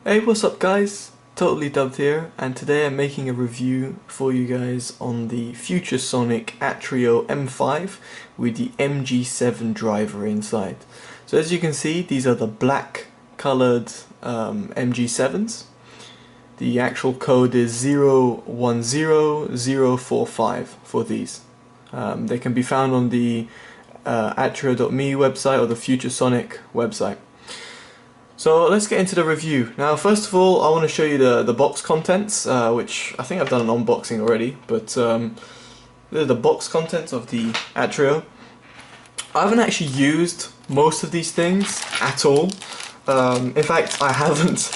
Hey, what's up guys? Totally Dubbed here, and today I'm making a review for you guys on the FutureSonic Atrio M5 with the MG7 driver inside. So as you can see, these are the black colored MG7s. The actual code is 010045 for these. They can be found on the atrio.me website or the FutureSonic website. So let's get into the review. Now first of all, I want to show you the box contents, which I think I've done an unboxing already, but they're the box contents of the Atrio. I haven't actually used most of these things at all. In fact, I haven't.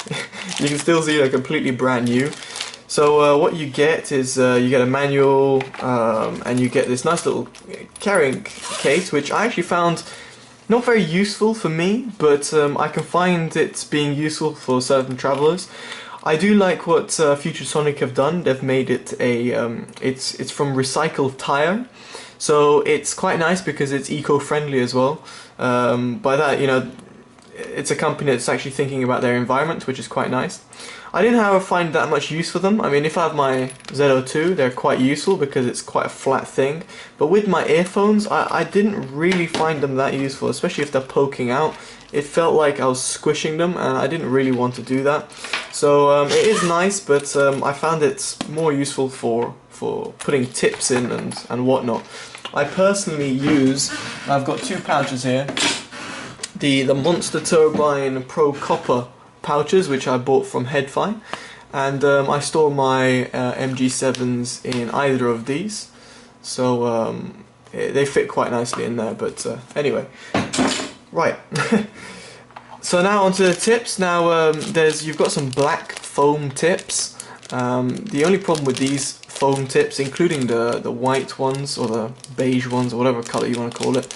You can still see they're completely brand new. So what you get is you get a manual and you get this nice little carrying case, which I actually found not very useful for me, but I can find it being useful for certain travelers. I do like what FutureSonic have done. They've made it a it's from recycled tire, so it's quite nice because it's eco-friendly as well. By that, you know, it's a company that's actually thinking about their environment, which is quite nice. I didn't, however, find that much use for them. I mean, if I have my Z02, they're quite useful because it's quite a flat thing. But with my earphones, I didn't really find them that useful, especially if they're poking out. It felt like I was squishing them, and I didn't really want to do that. So it is nice, but I found it more useful for putting tips in and whatnot. I personally use, I've got two pouches here, the Monster Turbine Pro Copper pouches, which I bought from Headfi, and I store my MG7s in either of these, so they fit quite nicely in there. But anyway, right. So now onto the tips. Now you've got some black foam tips. The only problem with these foam tips, including the white ones or the beige ones or whatever color you want to call it,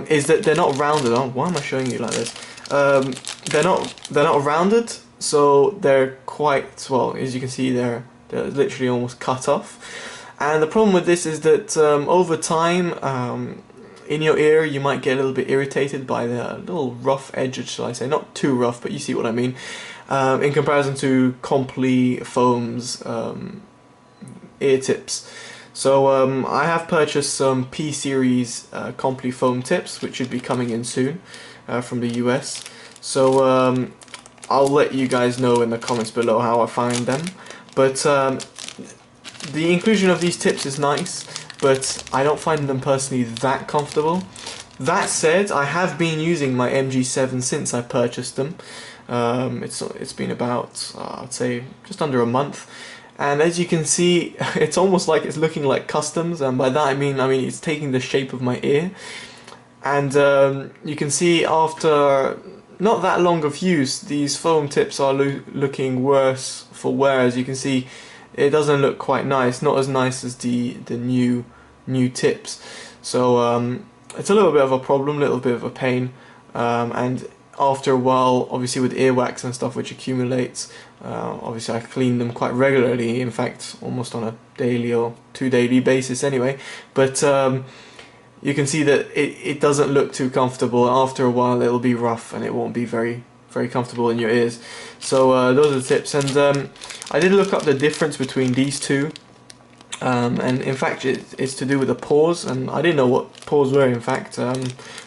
is that they're not rounded. Oh, why am I showing you like this? They're not rounded, so they're quite, well, as you can see, they're literally almost cut off. And the problem with this is that over time, in your ear, you might get a little bit irritated by the little rough edges, shall I say? Not too rough, but you see what I mean. In comparison to Comply Foam's ear tips. So I have purchased some P-Series Comply Foam tips, which should be coming in soon from the US. So I'll let you guys know in the comments below how I find them. But the inclusion of these tips is nice, but I don't find them personally that comfortable. That said, I have been using my MG7 since I purchased them. It's been about I'd say just under a month. And as you can see, it's almost like it's looking like customs, and by that I mean it's taking the shape of my ear. And you can see after not that long of use, these foam tips are looking worse for wear. As you can see, it doesn't look quite nice, not as nice as the new tips. So it's a little bit of a problem, a little bit of a pain, and after a while, obviously with earwax and stuff which accumulates, obviously I clean them quite regularly, in fact almost on a daily or 2 daily basis anyway, but you can see that it doesn't look too comfortable. After a while it'll be rough and it won't be very comfortable in your ears. So those are the tips, and I did look up the difference between these two, and in fact it's to do with the pores, and I didn't know what pores were, in fact.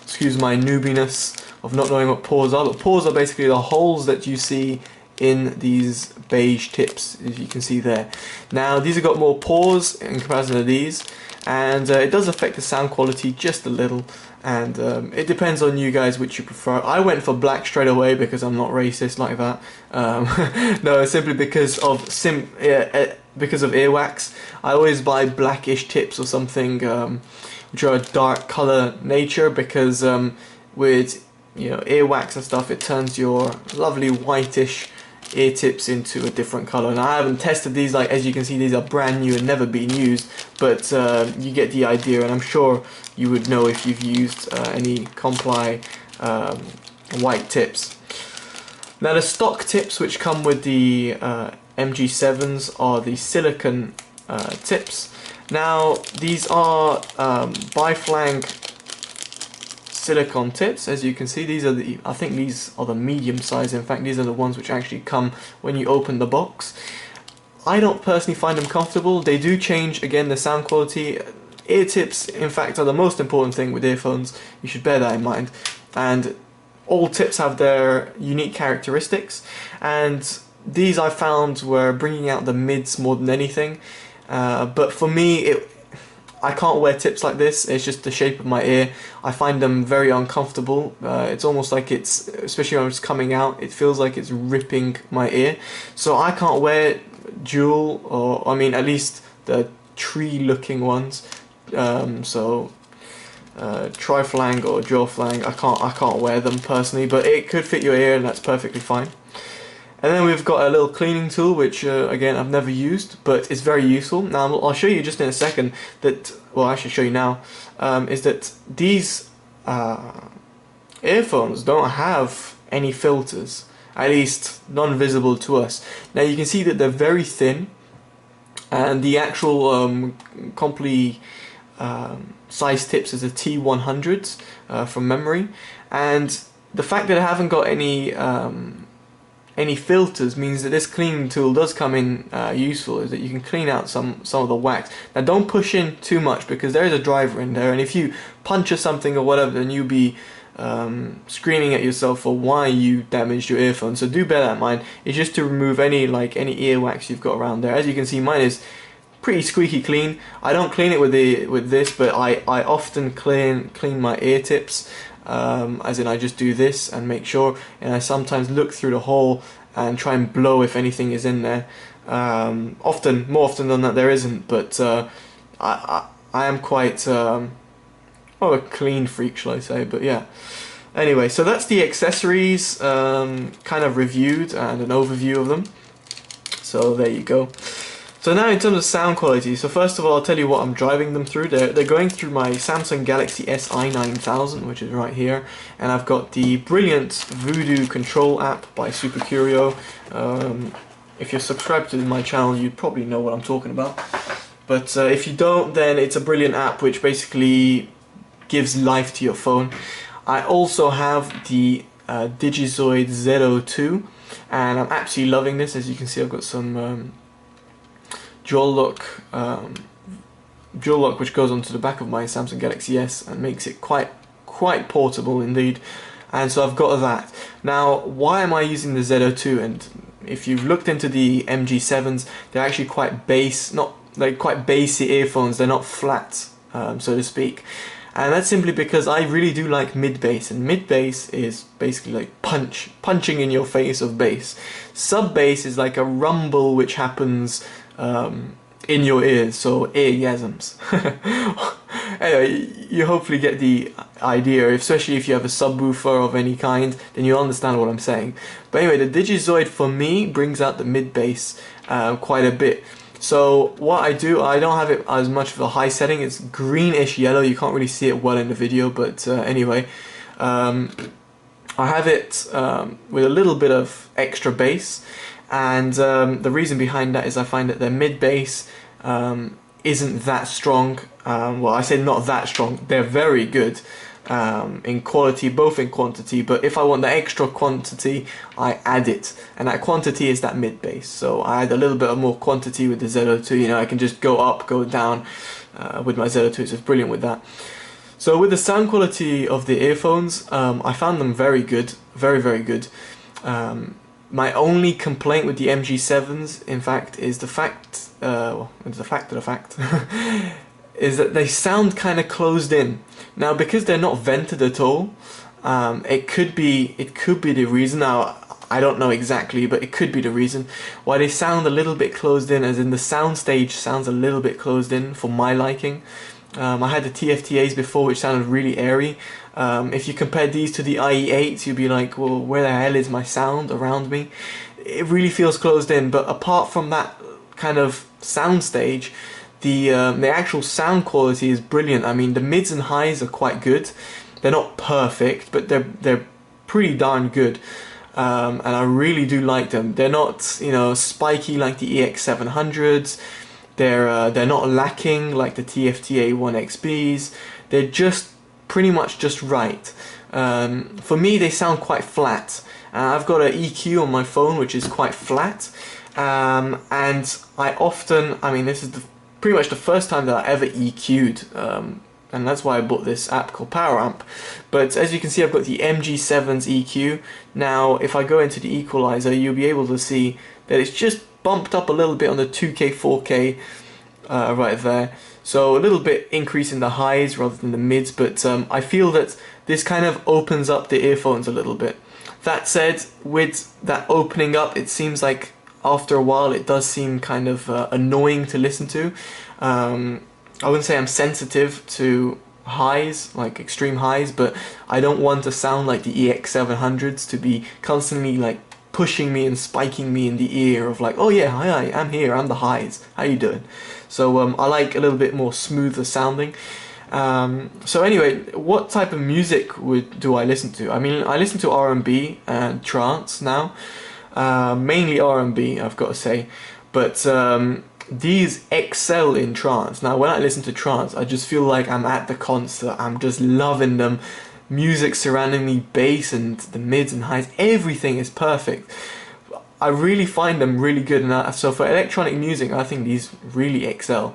Excuse my newbiness of not knowing what pores are, but pores are basically the holes that you see in these beige tips, as you can see there. Now these have got more pores in comparison to these, and it does affect the sound quality just a little, and it depends on you guys which you prefer. I went for black straight away because I'm not racist like that. No, simply because of earwax. I always buy blackish tips or something which are a dark color nature, because with earwax and stuff, it turns your lovely whitish ear tips into a different color. And I haven't tested these, like as you can see these are brand new and never been used, but you get the idea, and I'm sure you would know if you've used any Comply white tips. Now the stock tips which come with the MG7s are the silicone tips. Now these are biflang silicone tips. As you can see, these are I think these are the medium size. In fact, these are the ones which actually come when you open the box. I don't personally find them comfortable. They do change, again, the sound quality. Ear tips, in fact, are the most important thing with earphones. You should bear that in mind. And all tips have their unique characteristics. And these I found were bringing out the mids more than anything. But for me, I can't wear tips like this. It's just the shape of my ear. I find them very uncomfortable. It's almost like it's, especially when it's coming out, it feels like it's ripping my ear. So I can't wear dual, or I mean at least the tree looking ones. Triflang or dual flang, I can't wear them personally, but it could fit your ear and that's perfectly fine. And then we've got a little cleaning tool, which again I've never used, but it's very useful. Now I'll show you just in a second that, well, I should show you now, is that these earphones don't have any filters, at least non-visible to us. Now you can see that they're very thin, and the actual complete size tips is a T100s from memory, and the fact that I haven't got any filters means that this cleaning tool does come in useful, is that you can clean out some of the wax. Now don't push in too much because there is a driver in there, and if you puncture something or whatever, then you'll be screaming at yourself for why you damaged your earphone. So do bear that in mind. It's just to remove any earwax you've got around there. As you can see, mine is pretty squeaky clean. I don't clean it with this, but I often clean my ear tips. As in I just do this and make sure, and I sometimes look through the hole and try and blow if anything is in there. More often than that there isn't, but I am quite a clean freak, shall I say, but yeah. Anyway, so that's the accessories kind of reviewed and an overview of them. So there you go. So now in terms of sound quality, so first of all I'll tell you what I'm driving them through. They're going through my Samsung Galaxy SI9000, which is right here, and I've got the brilliant Voodoo Control app by Super Curio. If you're subscribed to my channel, you probably know what I'm talking about. But if you don't, then it's a brilliant app which basically gives life to your phone. I also have the Digizoid Z02, and I'm absolutely loving this. As you can see, I've got some dual lock which goes onto the back of my Samsung Galaxy S and makes it quite portable indeed. And so I've got that. Now, why am I using the Z02? And if you've looked into the MG7s, they're actually quite quite bassy earphones. They're not flat, so to speak. And that's simply because I really do like mid-bass, and mid-bass is basically like punching in your face of bass. Sub-bass is like a rumble which happens in your ears, so eargasms. Anyway, you hopefully get the idea, especially if you have a subwoofer of any kind, then you understand what I'm saying. But anyway, the Digizoid for me brings out the mid-bass quite a bit. So what I do, I don't have it as much of a high setting. It's greenish yellow. You can't really see it well in the video, but anyway, I have it with a little bit of extra bass, and the reason behind that is I find that their mid-bass isn't that strong. Well, I say not that strong. They're very good in quality, both in quantity, but if I want the extra quantity, I add it, and that quantity is that mid-bass. So I add a little bit of more quantity with the Z02. You know, I can just go up, go down with my Z02, so it's brilliant with that. So with the sound quality of the earphones, I found them very good, very good. My only complaint with the MG7s, in fact, is the fact, is that they sound kind of closed in. Now, because they're not vented at all, it could be the reason. Now, I don't know exactly, but it could be the reason why they sound a little bit closed in, as in the sound stage sounds a little bit closed in for my liking. I had the TFTAs before, which sounded really airy. If you compare these to the IE8s, you'd be like, well, where the hell is my sound around me? It really feels closed in, but apart from that kind of sound stage, the actual sound quality is brilliant. I mean, the mids and highs are quite good. They're not perfect, but they're pretty darn good. And I really do like them. They're not, you know, spiky like the EX700s. They're not lacking like the TFTA 1XBs. They're just pretty much just right. For me, they sound quite flat. I've got an EQ on my phone which is quite flat, and I often, I mean, this is pretty much the first time that I ever EQ'd, and that's why I bought this app called Power Amp. But as you can see, I've got the MG7's EQ. Now, if I go into the equalizer, you'll be able to see that it's just bumped up a little bit on the 2K, 4K right there. So a little bit increase in the highs rather than the mids, but I feel that this kind of opens up the earphones a little bit. That said, with that opening up, it seems like after a while it does seem kind of annoying to listen to. I wouldn't say I'm sensitive to highs, like extreme highs, but I don't want to sound like the EX700s to be constantly like pushing me and spiking me in the ear of like, oh yeah, hi, I'm here, I'm the highs, how you doing? So I like a little bit more smoother sounding. So anyway, what type of music do I listen to? I mean, I listen to R&B and trance now, mainly R&B, I've got to say, but these excel in trance. Now when I listen to trance, I just feel like I'm at the concert, I'm just loving them. Music surrounding me, bass and the mids and highs, everything is perfect. I really find them really good, and so for electronic music I think these really excel.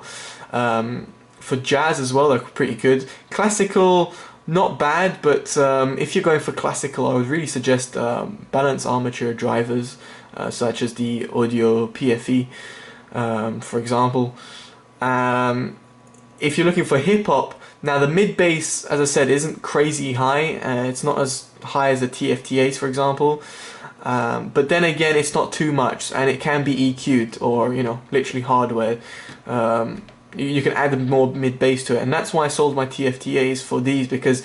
For jazz as well, they're pretty good. Classical, not bad, but if you're going for classical, I would really suggest balanced armature drivers, such as the Audio PFE, for example. If you're looking for hip-hop, now the mid-bass, as I said, isn't crazy high. It's not as high as the TFT-8s, for example. But then again, it's not too much, and it can be EQ'd, or, you know, literally hardware. You can add more mid-bass to it, and that's why I sold my TFT-8s for these, because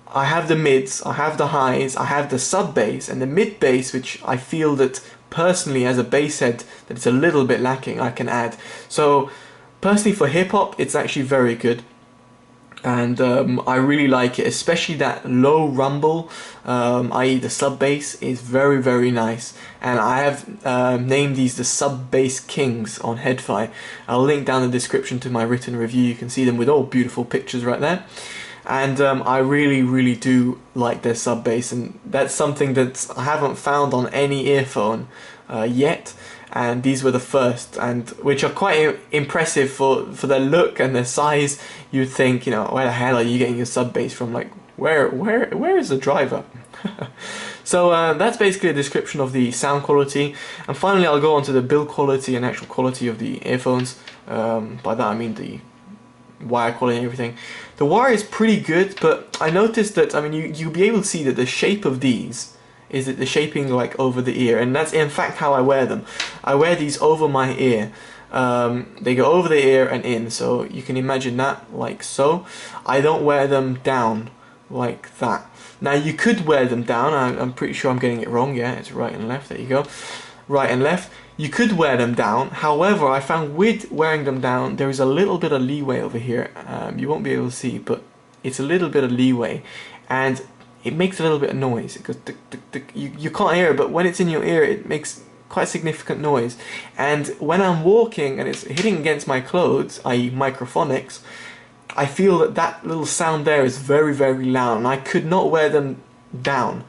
I have the mids, I have the highs, I have the sub-bass, and the mid-bass, which I feel that personally as a bass head that it's a little bit lacking, I can add. So personally for hip-hop, it's actually very good, and I really like it, especially that low rumble, i.e. the sub-bass is very, very nice, and I have named these the sub-bass kings on Head-Fi. I'll link down the description to my written review, you can see them with all beautiful pictures right there. And I really, really do like their sub-bass, and that's something that I haven't found on any earphone yet, and these were the first, and which are quite impressive for their look and their size. You'd think, you know, where the hell are you getting your sub-bass from? Like, where is the driver? So that's basically a description of the sound quality, and finally I'll go on to the build quality and actual quality of the earphones. By that I mean the wire quality and everything. The wire is pretty good, but I noticed that, I mean, you'll be able to see that the shape of these is that the shaping like over the ear, and that's in fact how I wear them. I wear these over my ear. They go over the ear and in, so you can imagine that like so. I don't wear them down like that. Now you could wear them down, I'm pretty sure I'm getting it wrong, yeah, it's right and left, there you go. Right and left. You could wear them down, however I found with wearing them down there is a little bit of leeway over here. You won't be able to see, but it's a little bit of leeway, and it makes a little bit of noise. It goes tick, tick, tick. You can't hear it, but when it's in your ear it makes quite significant noise, and when I'm walking and it's hitting against my clothes, i.e. microphonics, I feel that that little sound there is very, very loud, and I could not wear them down.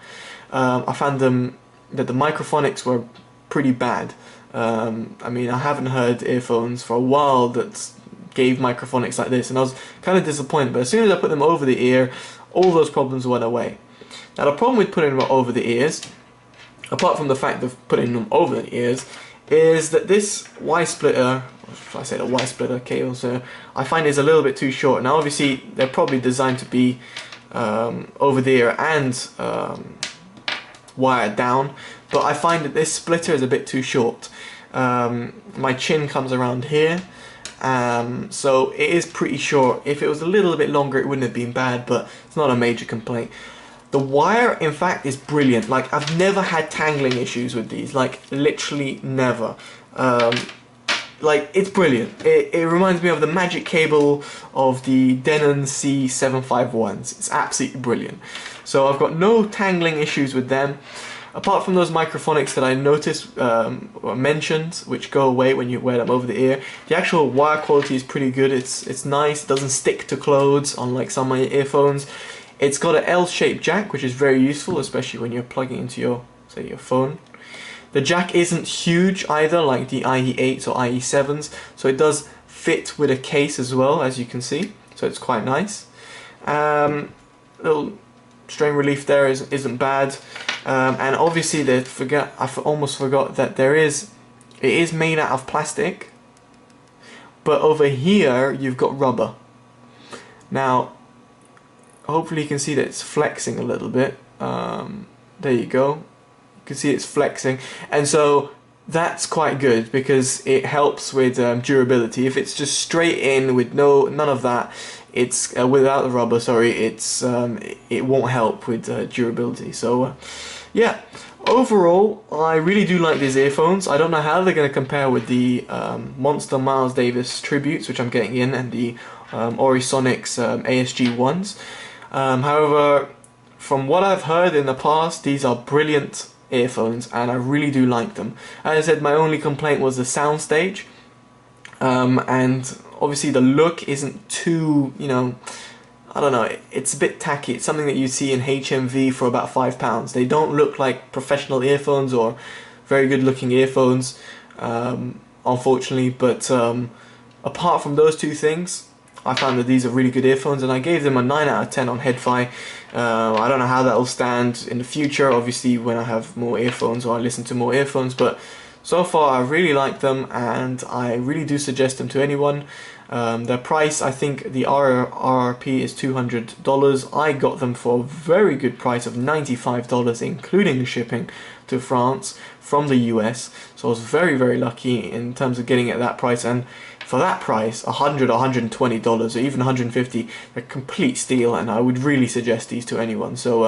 I found that the microphonics were pretty bad. I mean, I haven't heard earphones for a while that gave microphonics like this, and I was kind of disappointed, but as soon as I put them over the ear, all those problems went away. Now the problem with putting them over the ears, apart from the fact of putting them over the ears, is that this Y-splitter, I say the Y-splitter cable, so I find is a little bit too short. Now obviously they're probably designed to be over the ear and wired down, but I find that this splitter is a bit too short. My chin comes around here, so it is pretty short. If it was a little bit longer it wouldn't have been bad, but it's not a major complaint. The wire in fact is brilliant. Like, I've never had tangling issues with these, like literally never. Like, it's brilliant. It reminds me of the magic cable of the Denon C751s. It's absolutely brilliant. So I've got no tangling issues with them. apart from those microphonics that I noticed or mentioned, which go away when you wear them over the ear, the actual wire quality is pretty good. It's nice. It doesn't stick to clothes, unlike some of my earphones. It's got an L-shaped jack, which is very useful, especially when you're plugging into your, say, your phone. The jack isn't huge either, like the IE8s or IE7s, so it does fit with a case as well, as you can see. So it's quite nice. Little strain relief there isn't bad, and obviously I almost forgot that it is made out of plastic, but over here you've got rubber. Now, hopefully you can see that it's flexing a little bit. There you go. You can see it's flexing, and so that's quite good because it helps with durability. If it's just straight in with none of that, it's without the rubber. Sorry, it won't help with durability. So yeah, overall, I really do like these earphones. I don't know how they're going to compare with the Monster Miles Davis tributes, which I'm getting in, and the Aurisonics ASG ones. However, from what I've heard in the past, these are brilliant earphones, and I really do like them. As I said, my only complaint was the soundstage, and obviously the look isn't too, I don't know, it's a bit tacky. It's something that you see in HMV for about £5. They don't look like professional earphones or very good looking earphones, unfortunately, but apart from those two things, I found that these are really good earphones, and I gave them a 9 out of 10 on HeadFi. I don't know how that will stand in the future, obviously when I have more earphones or I listen to more earphones, but so far I really like them, and I really do suggest them to anyone. Their price, I think the RRP is $200. I got them for a very good price of $95, including the shipping to France from the US, so I was very, very lucky in terms of getting it at that price. And for that price, $100 or $120 or even $150, they're a complete steal, and I would really suggest these to anyone. So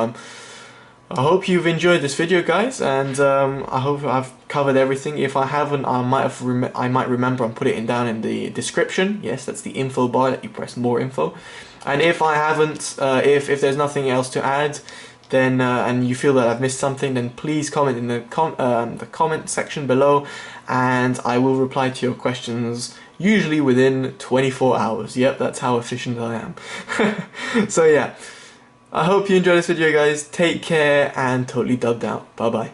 I hope you've enjoyed this video, guys, and I hope I've covered everything. If I haven't, I might remember and put it down in the description. Yes, that's the info bar that you press more info. And if I haven't, if there's nothing else to add, then and you feel that I've missed something, then please comment in the comment section below, and I will reply to your questions, usually within 24 hours. Yep, that's how efficient I am. So yeah, I hope you enjoyed this video, guys. Take care, and totally dubbed out. Bye bye.